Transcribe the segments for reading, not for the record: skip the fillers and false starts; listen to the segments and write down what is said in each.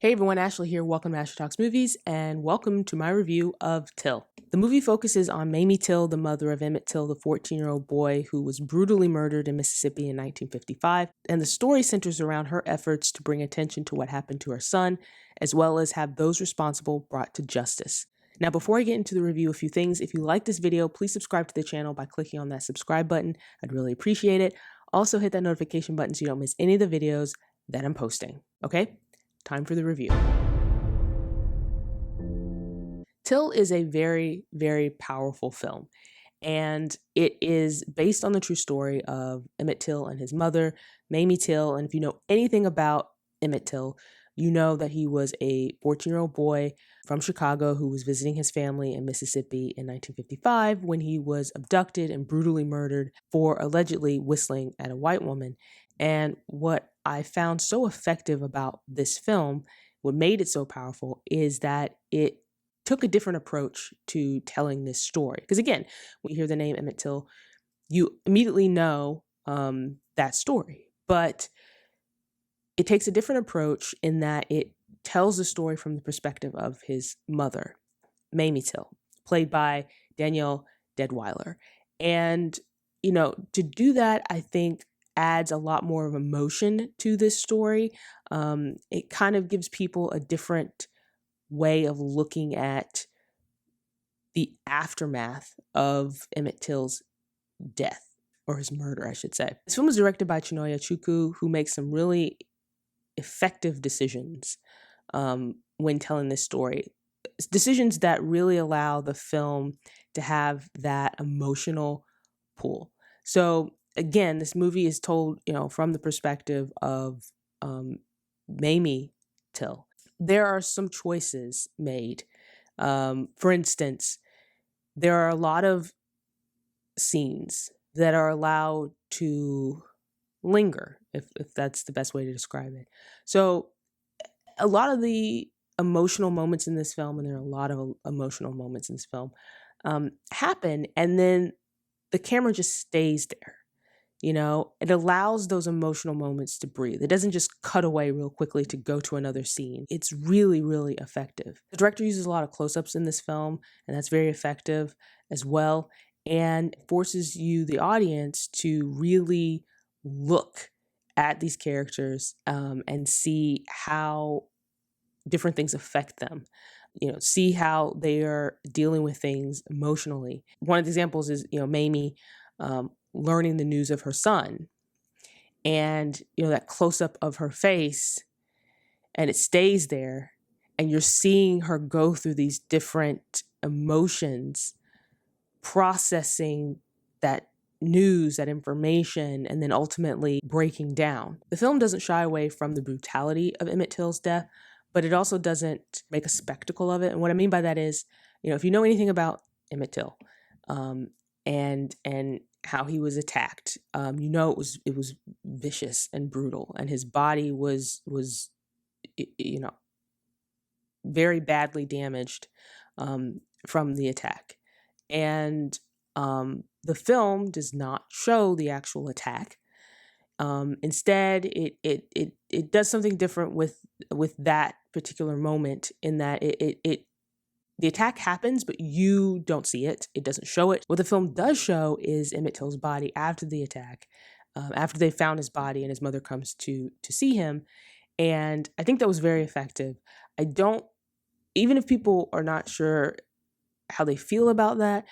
Hey everyone, Ashley here. Welcome to Ashley Talks Movies, and welcome to my review of Till. The movie focuses on Mamie Till, the mother of Emmett Till, the 14-year-old boy who was brutally murdered in Mississippi in 1955, and the story centers around her efforts to bring attention to what happened to her son, as well as have those responsible brought to justice. Now, before I get into the review, a few things. If you like this video, please subscribe to the channel by clicking on that subscribe button. I'd really appreciate it. Also, hit that notification button so you don't miss any of the videos that I'm posting. Okay? Time for the review. Till is a very, very powerful film, and it is based on the true story of Emmett Till and his mother, Mamie Till. And if you know anything about Emmett Till, you know that he was a 14-year-old boy from Chicago who was visiting his family in Mississippi in 1955 when he was abducted and brutally murdered for allegedly whistling at a white woman. And what I found so effective about this film, what made it so powerful, is that it took a different approach to telling this story. Because again, when you hear the name Emmett Till, you immediately know that story. But it takes a different approach in that it tells the story from the perspective of his mother, Mamie Till, played by Danielle Deadwyler. And, to do that, I think adds a lot more of emotion to this story. It kind of gives people a different way of looking at the aftermath of Emmett Till's death, or his murder, I should say. This film was directed by Chukwu, who makes some really effective decisions when telling this story. Decisions that really allow the film to have that emotional pull. So again, this movie is told, from the perspective of Mamie Till. There are some choices made. For instance, there are a lot of scenes that are allowed to linger, if that's the best way to describe it. So a lot of the emotional moments in this film, and there are a lot of emotional moments in this film, happen, and then the camera just stays there. It allows those emotional moments to breathe. It doesn't just cut away real quickly to go to another scene. It's really, really effective. The director uses a lot of close-ups in this film, and that's very effective as well, and forces you, the audience, to really look at these characters and see how different things affect them. See how they are dealing with things emotionally. One of the examples is, Mamie learning the news of her son, and that close-up of her face, and it stays there, and you're seeing her go through these different emotions, processing that news, that information, and then ultimately breaking down. The film doesn't shy away from the brutality of Emmett Till's death, but it also doesn't make a spectacle of it. And what I mean by that is, if you know anything about Emmett Till, and how he was attacked, it was vicious and brutal, and his body was very badly damaged from the attack. And the film does not show the actual attack. Instead, it does something different with that particular moment, in that the attack happens, but you don't see it. It doesn't show it. What the film does show is Emmett Till's body after the attack, after they found his body and his mother comes to see him. And I think that was very effective. Even if people are not sure how they feel about that,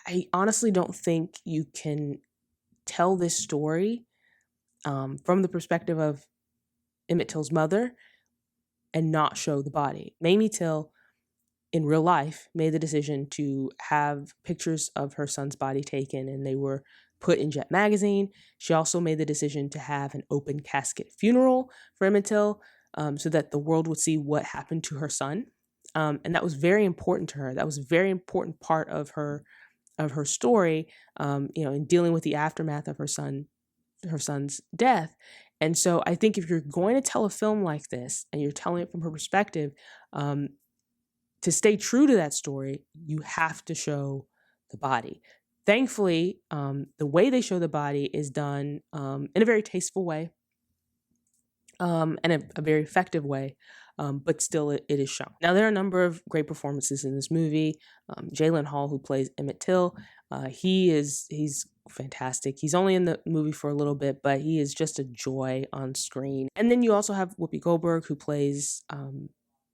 I honestly don't think you can tell this story from the perspective of Emmett Till's mother and not show the body. Mamie Till, in real life, made the decision to have pictures of her son's body taken, and they were put in Jet magazine. She also made the decision to have an open casket funeral for Emmett Till, so that the world would see what happened to her son. And that was very important to her. That was a very important part of her story, in dealing with the aftermath of her son's death. And so I think if you're going to tell a film like this, and you're telling it from her perspective, to stay true to that story, you have to show the body. Thankfully, the way they show the body is done in a very tasteful way, and a very effective way. but still it is shown. Now, there are a number of great performances in this movie. Jalyn, who plays Emmett Till, he's fantastic. He's only in the movie for a little bit, but he is just a joy on screen. And then you also have Whoopi Goldberg, who plays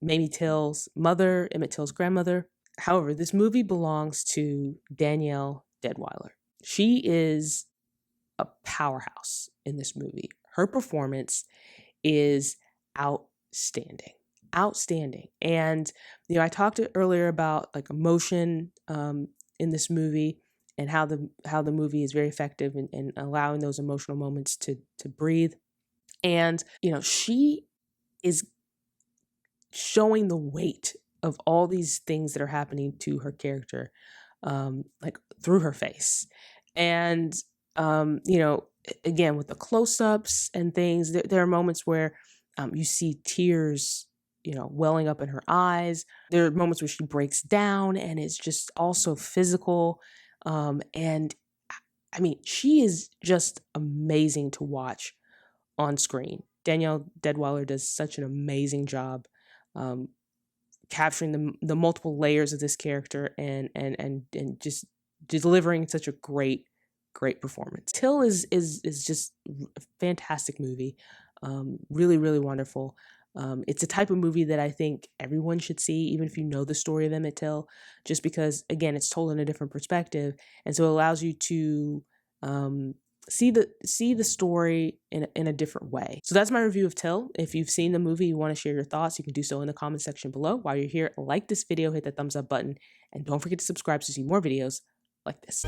Mamie Till's mother, Emmett Till's grandmother. However, this movie belongs to Danielle Deadwyler. She is a powerhouse in this movie. Her performance is outstanding. And I talked earlier about like emotion in this movie, and how the movie is very effective in allowing those emotional moments to breathe. And she is showing the weight of all these things that are happening to her character, like through her face. And again, with the close-ups and things, there are moments where you see tears welling up in her eyes. There are moments where she breaks down, and it's just also physical. And I mean, she is just amazing to watch on screen. Danielle Deadwyler does such an amazing job capturing the multiple layers of this character, and just delivering such a great performance. Till is just a fantastic movie. Really, really wonderful. It's a type of movie that I think everyone should see, even if you know the story of Emmett Till, just because, again, it's told in a different perspective. And so it allows you to see the story in a different way. So that's my review of Till. If you've seen the movie, you want to share your thoughts, you can do so in the comment section below. While you're here, like this video, hit that thumbs up button, and don't forget to subscribe to see more videos like this.